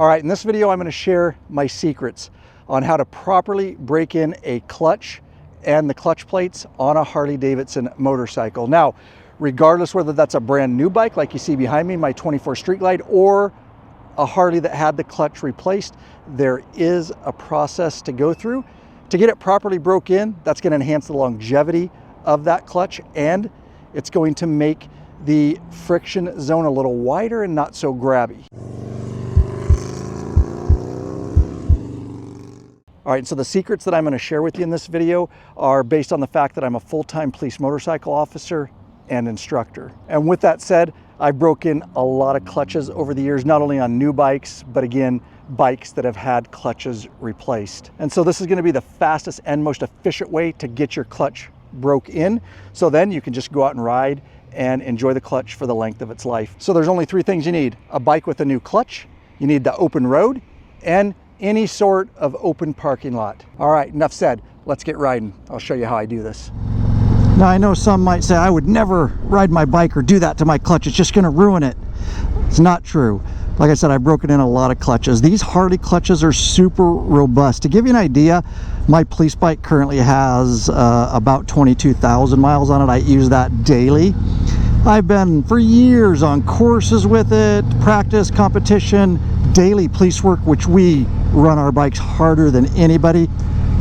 All right, in this video I'm going to share my secrets on how to properly break in a clutch and the clutch plates on a Harley-Davidson motorcycle. Now, regardless whether that's a brand new bike like you see behind me, my 24 Street Glide, or a Harley that had the clutch replaced, there is a process to go through to get it properly broke in. That's going to enhance the longevity of that clutch, and it's going to make the friction zone a little wider and not so grabby. All right, so the secrets that I'm going to share with you in this video are based on the fact that I'm a full-time police motorcycle officer and instructor. And with that said, I broke in a lot of clutches over the years, not only on new bikes, but again, bikes that have had clutches replaced. And so this is going to be the fastest and most efficient way to get your clutch broke in. So then you can just go out and ride and enjoy the clutch for the length of its life. So there's only three things you need: a bike with a new clutch, you need the open road, and any sort of open parking lot. All right, enough said. Let's get riding. I'll show you how I do this. Now, I know some might say I would never ride my bike or do that to my clutch. It's just going to ruin it. It's not true. Like I said, I've broken in a lot of clutches. These Harley clutches are super robust. To give you an idea, my police bike currently has about 22,000 miles on it. I use that daily. I've been for years on courses with it, practice, competition, daily police work, which we run our bikes harder than anybody.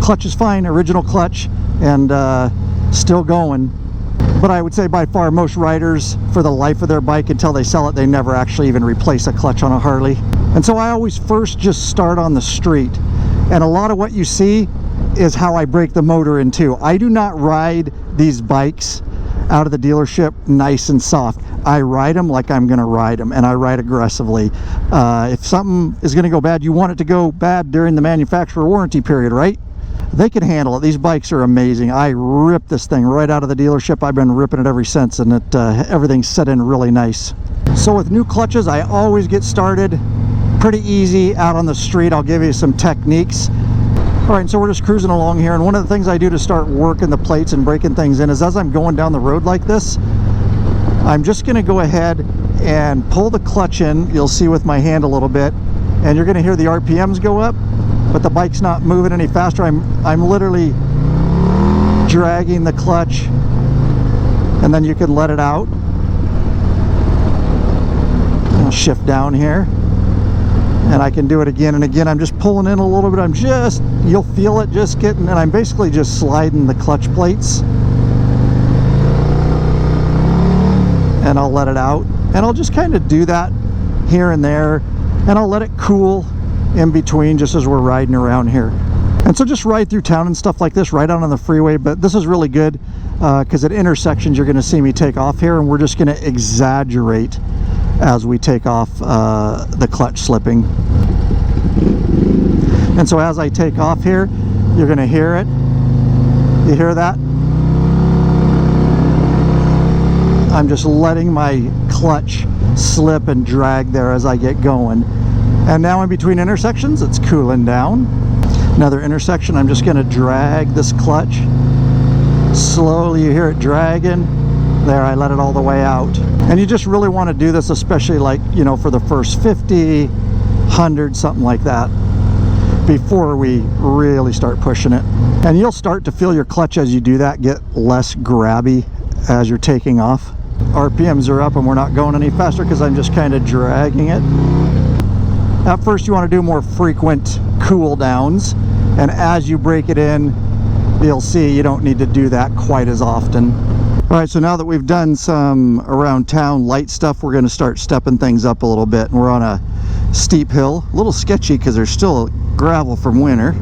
Clutch is fine, original clutch, and still going. But I would say by far most riders, for the life of their bike until they sell it, they never actually even replace a clutch on a Harley. And so I always first just start on the street. And a lot of what you see is how I break the motor in two. I do not ride these bikes out of the dealership nice and soft. I ride them like I'm gonna ride them, and I ride aggressively. If something is gonna go bad, you want it to go bad during the manufacturer warranty period, right? They can handle it. These bikes are amazing. I ripped this thing right out of the dealership. I've been ripping it ever since, and everything's set in really nice. So with new clutches, I always get started pretty easy out on the street. I'll give you some techniques. All right, so we're just cruising along here, and one of the things I do to start working the plates and breaking things in is as I'm going down the road like this, I'm just going to go ahead and pull the clutch in. You'll see with my hand a little bit, and you're going to hear the RPMs go up, but the bike's not moving any faster. I'm literally dragging the clutch, and then you can let it out. I'll shift down here, and I can do it again and again. I'm just pulling in a little bit. You'll feel it just getting, and I'm basically just sliding the clutch plates. And I'll let it out, and I'll just kind of do that here and there, and I'll let it cool in between just as we're riding around here. And so just ride through town and stuff like this, right out on the freeway. But this is really good because at intersections you're going to see me take off here, and we're just going to exaggerate as we take off the clutch slipping. And so as I take off here, you're going to hear it. You hear that? I'm just letting my clutch slip and drag there as I get going. And now in between intersections, it's cooling down. Another intersection, I'm just going to drag this clutch. Slowly, you hear it dragging. There, I let it all the way out. And you just really want to do this, especially like, you know, for the first 50, 100, something like that, before we really start pushing it. And you'll start to feel your clutch as you do that get less grabby as you're taking off. RPMs are up and we're not going any faster because I'm just kind of dragging it. At first you want to do more frequent cool downs, and as you break it in, you'll see you don't need to do that quite as often. All right, so now that we've done some around town light stuff, we're going to start stepping things up a little bit. And we're on a steep hill, a little sketchy because there's still gravel from winter.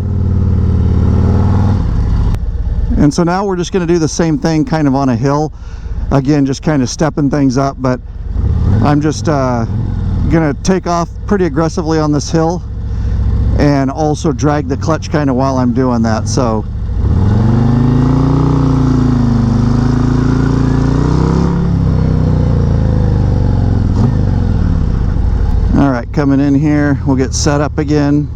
And so now we're just going to do the same thing kind of on a hill. Again, just kind of stepping things up, but I'm just going to take off pretty aggressively on this hill and also drag the clutch kind of while I'm doing that. So all right, coming in here, we'll get set up again.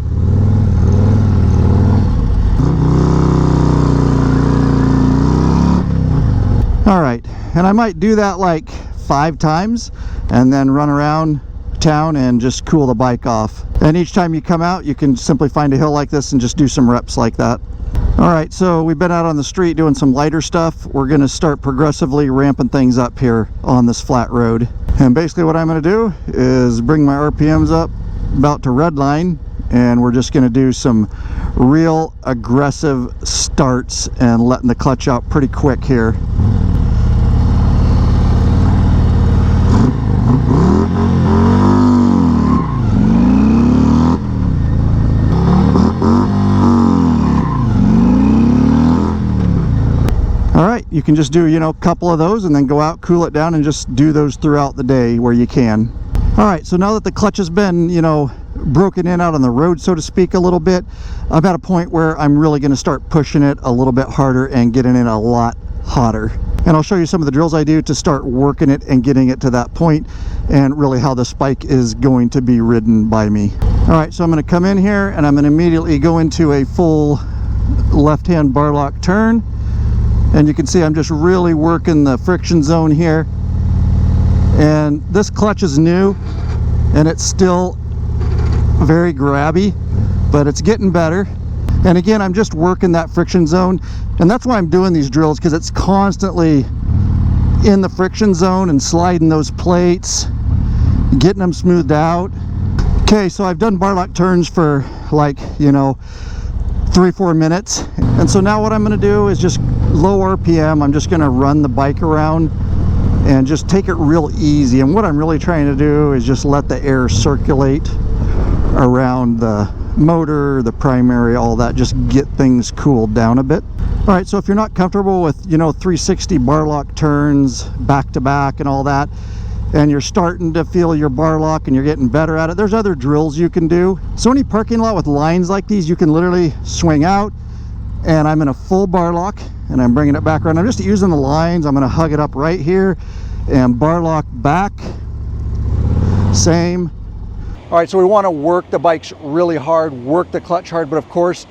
All right, and I might do that like 5 times and then run around town and just cool the bike off. And each time you come out, you can simply find a hill like this and just do some reps like that. All right, so we've been out on the street doing some lighter stuff. We're going to start progressively ramping things up here on this flat road. And basically what I'm going to do is bring my RPMs up about to red line, and we're just going to do some real aggressive starts and letting the clutch out pretty quick here. All right, you can just do, you know, a couple of those and then go out, cool it down, and just do those throughout the day where you can. All right, so now that the clutch has been, you know, broken in out on the road, so to speak, a little bit, I'm at a point where I'm really going to start pushing it a little bit harder and getting it a lot hotter. And I'll show you some of the drills I do to start working it and getting it to that point, and really how this bike is going to be ridden by me. All right, so I'm going to come in here and I'm going to immediately go into a full left-hand Barlock turn. And you can see I'm just really working the friction zone here. And this clutch is new and it's still very grabby, but it's getting better. And again, I'm just working that friction zone, and that's why I'm doing these drills, because it's constantly in the friction zone and sliding those plates, getting them smoothed out. Okay, so I've done Barlock turns for like, you know, 3-4 minutes, and so now what I'm going to do is just low RPM. I'm just going to run the bike around and just take it real easy. And what I'm really trying to do is just let the air circulate around the motor, the primary, all that, just get things cooled down a bit. All right, so if you're not comfortable with, you know, 360 Barlock turns back to back and all that, and you're starting to feel your Barlock and you're getting better at it, there's other drills you can do. So any parking lot with lines like these, you can literally swing out, and I'm in a full Barlock and I'm bringing it back around. I'm just using the lines. I'm going to hug it up right here and Barlock back, same. All right, so we want to work the bikes really hard, work the clutch hard, but of course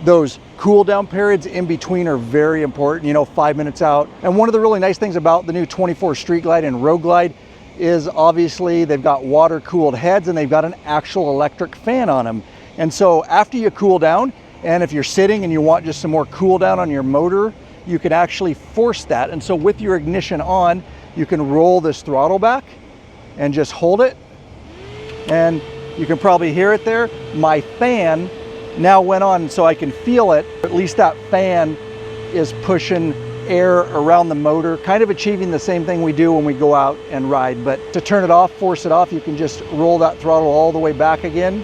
those cool down periods in between are very important, you know, 5 minutes out. And one of the really nice things about the new 24 Street Glide and Road Glide is obviously they've got water cooled heads and they've got an actual electric fan on them. And so after you cool down, and if you're sitting and you want just some more cool down on your motor, you can actually force that. And so with your ignition on, you can roll this throttle back and just hold it. And you can probably hear it there. My fan now went on, so I can feel it. At least that fan is pushing air around the motor, kind of achieving the same thing we do when we go out and ride. But to turn it off, force it off, you can just roll that throttle all the way back again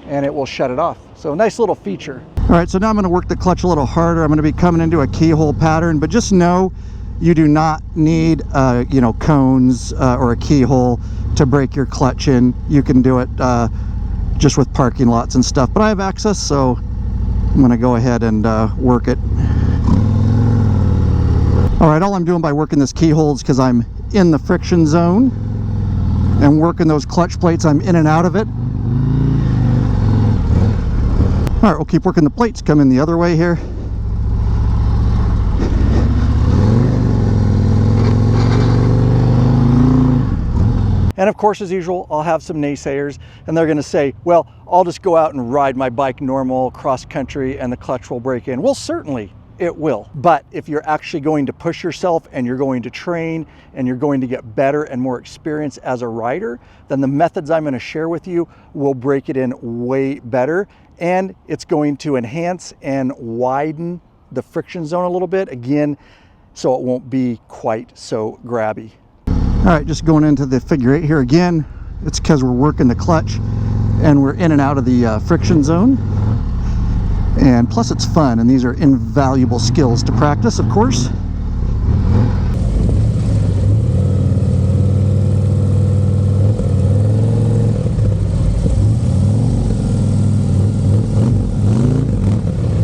and it will shut it off. So nice little feature. All right, so now I'm going to work the clutch a little harder. I'm going to be coming into a keyhole pattern, but just know you do not need you know, cones or a keyhole to break your clutch in. You can do it just with parking lots and stuff, but I have access, so I'm going to go ahead and work it. All right, all I'm doing by working this keyhole is because I'm in the friction zone and working those clutch plates, I'm in and out of it. All right, we'll keep working the plates, come in the other way here. And of course, as usual, I'll have some naysayers, and they're going to say, well, I'll just go out and ride my bike normal, cross country, and the clutch will break in. Well, certainly it will. But if you're actually going to push yourself and you're going to train and you're going to get better and more experience as a rider, then the methods I'm going to share with you will break it in way better. And it's going to enhance and widen the friction zone a little bit, again, so it won't be quite so grabby. All right, just going into the figure 8 here again. It's because we're working the clutch and we're in and out of the friction zone. And plus it's fun, and these are invaluable skills to practice, of course.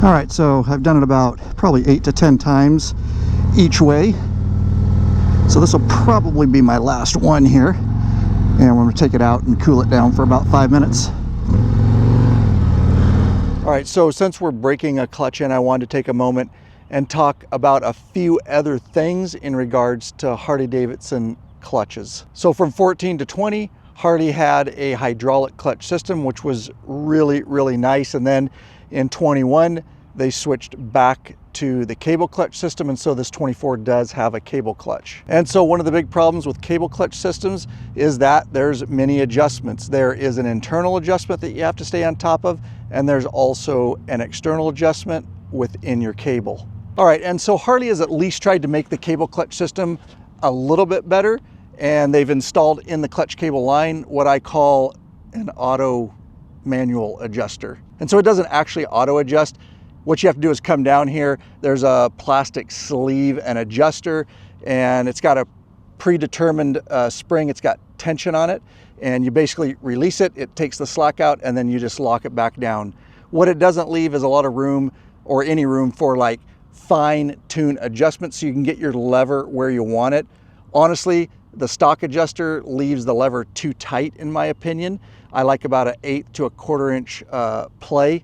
All right, so I've done it about probably 8 to 10 times each way. So this will probably be my last one here. And we're going to take it out and cool it down for about 5 minutes. All right, so since we're breaking a clutch in, I wanted to take a moment and talk about a few other things in regards to Harley-Davidson clutches. So from 14 to 20, Harley had a hydraulic clutch system, which was really, really nice. And then in 21, they switched back to the cable clutch system, and so this 24 does have a cable clutch. And so one of the big problems with cable clutch systems is that there's many adjustments. There is an internal adjustment that you have to stay on top of, and there's also an external adjustment within your cable. All right, and so Harley has at least tried to make the cable clutch system a little bit better, and they've installed in the clutch cable line what I call an auto manual adjuster. And so it doesn't actually auto adjust. What you have to do is come down here. There's a plastic sleeve and adjuster, and it's got a predetermined spring. It's got tension on it, and you basically release it. It takes the slack out, and then you just lock it back down. What it doesn't leave is a lot of room, or any room, for like fine-tune adjustments so you can get your lever where you want it. Honestly, the stock adjuster leaves the lever too tight, in my opinion. I like about an 1/8 to 1/4 inch play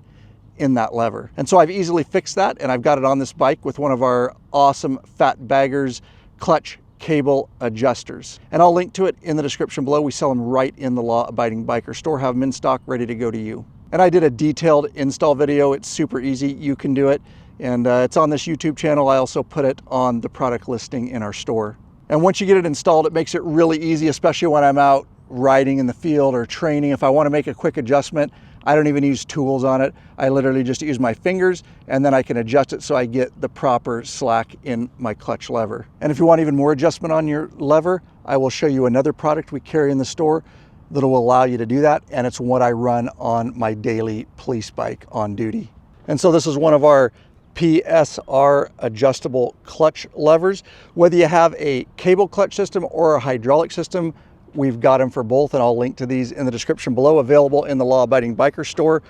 in that lever. And so I've easily fixed that, and I've got it on this bike with one of our awesome Fat Baggers clutch cable adjusters. And I'll link to it in the description below. We sell them right in the law-abiding biker store, have them in stock, ready to go to you. And I did a detailed install video. It's super easy. You can do it. And it's on this YouTube channel. I also put it on the product listing in our store. And once you get it installed, it makes it really easy, especially when I'm out riding in the field or training. If I want to make a quick adjustment, I don't even use tools on it. I literally just use my fingers, and then I can adjust it so I get the proper slack in my clutch lever. And if you want even more adjustment on your lever, I will show you another product we carry in the store that will allow you to do that. And it's what I run on my daily police bike on duty. And so this is one of our PSR adjustable clutch levers. Whether you have a cable clutch system or a hydraulic system, we've got them for both, and I'll link to these in the description below, available in the law-abiding biker store.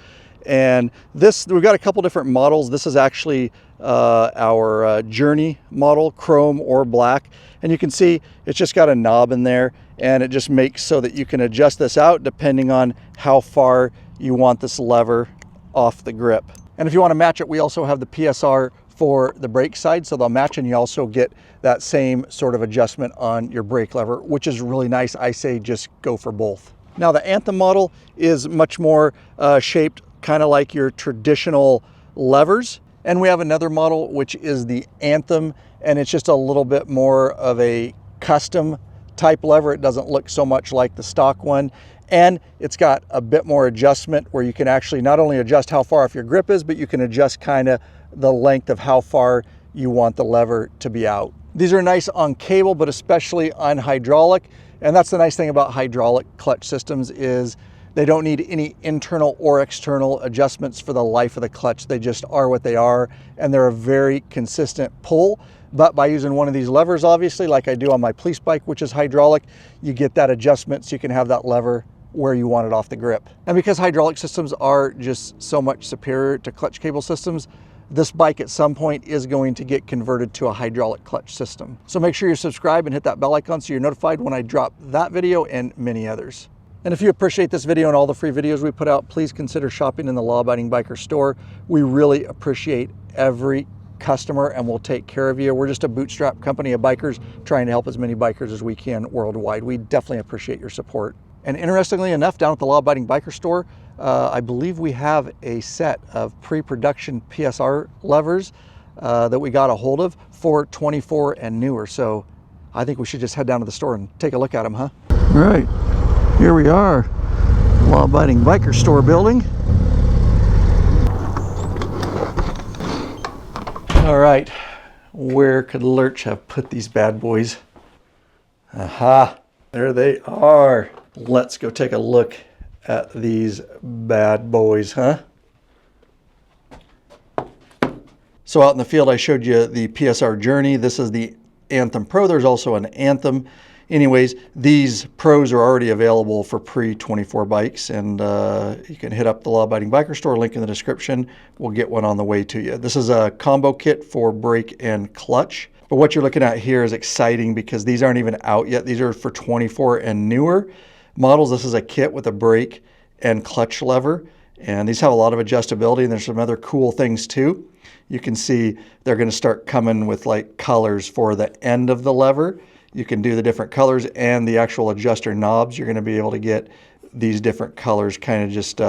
And this, we've got a couple different models. This is actually our Journey model, chrome or black. And you can see it's just got a knob in there, and it just makes so that you can adjust this out depending on how far you want this lever off the grip. And if you want to match it, we also have the PSR for the brake side, so they'll match, and you also get that same sort of adjustment on your brake lever, which is really nice. I say just go for both. Now the Anthem model is much more shaped kind of like your traditional levers. And we have another model, which is the Anthem, and it's just a little bit more of a custom type lever. It doesn't look so much like the stock one. And it's got a bit more adjustment where you can actually not only adjust how far off your grip is, but you can adjust kind of the length of how far you want the lever to be out. These are nice on cable, but especially on hydraulic. And that's the nice thing about hydraulic clutch systems is they don't need any internal or external adjustments for the life of the clutch. They just are what they are, and they're a very consistent pull. But by using one of these levers, obviously, like I do on my police bike, which is hydraulic, you get that adjustment so you can have that lever where you want it off the grip. And because hydraulic systems are just so much superior to clutch cable systems, this bike at some point is going to get converted to a hydraulic clutch system. So make sure you subscribe and hit that bell icon so you're notified when I drop that video and many others. And if you appreciate this video and all the free videos we put out, please consider shopping in the Law-Abiding Biker store. We really appreciate every customer, and we'll take care of you. We're just a bootstrap company of bikers trying to help as many bikers as we can worldwide. We definitely appreciate your support. And interestingly enough, down at the Law-Abiding Biker store, I believe we have a set of pre-production PSR levers that we got a hold of for 24 and newer. So I think we should just head down to the store and take a look at them, huh? All right, here we are, Law-Abiding Biker store building. All right, where could Lurch have put these bad boys? Aha, there they are. Let's go take a look at these bad boys, huh? So out in the field, I showed you the PSR Journey. This is the Anthem Pro. There's also an Anthem. Anyways, these Pros are already available for pre-24 bikes, and you can hit up the Law-Abiding Biker store, link in the description. We'll get one on the way to you. This is a combo kit for brake and clutch. But what you're looking at here is exciting because these aren't even out yet. These are for 24 and newer models. This is a kit with a brake and clutch lever, and these have a lot of adjustability, and there's some other cool things too. You can see they're going to start coming with like colors for the end of the lever, you can do the different colors, and the actual adjuster knobs, you're going to be able to get these different colors, kind of just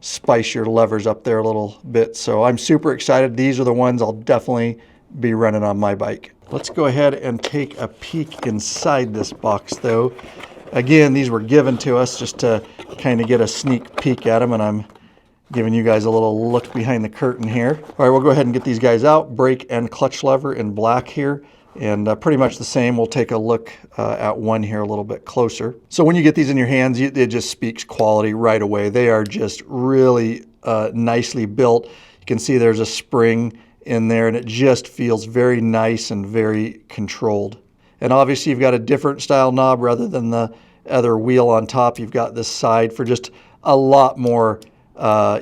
spice your levers up there a little bit. So I'm super excited. These are the ones I'll definitely be running on my bike. Let's go ahead and take a peek inside this box though. Again, these were given to us just to kind of get a sneak peek at them, and I'm giving you guys a little look behind the curtain here. All right, we'll go ahead and get these guys out. Brake and clutch lever in black here, and pretty much the same. We'll take a look at one here a little bit closer. So when you get these in your hands, it just speaks quality right away. They are just really nicely built. You can see there's a spring in there, and it just feels very nice and very controlled. And obviously you've got a different style knob rather than the other wheel on top. You've got this side for just a lot more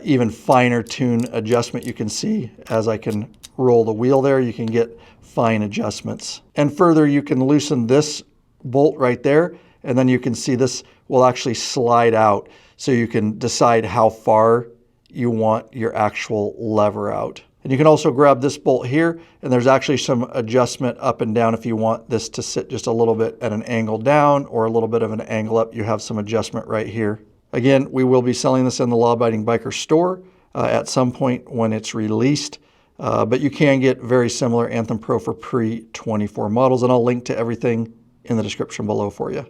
even finer tune adjustment. You can see as I can roll the wheel there, you can get fine adjustments. And further, you can loosen this bolt right there, and then you can see this will actually slide out, so you can decide how far you want your actual lever out. And you can also grab this bolt here, and there's actually some adjustment up and down if you want this to sit just a little bit at an angle down or a little bit of an angle up. You have some adjustment right here. Again, we will be selling this in the Law Abiding Biker store at some point when it's released, but you can get very similar Anthem Pro for pre-24 models, and I'll link to everything in the description below for you.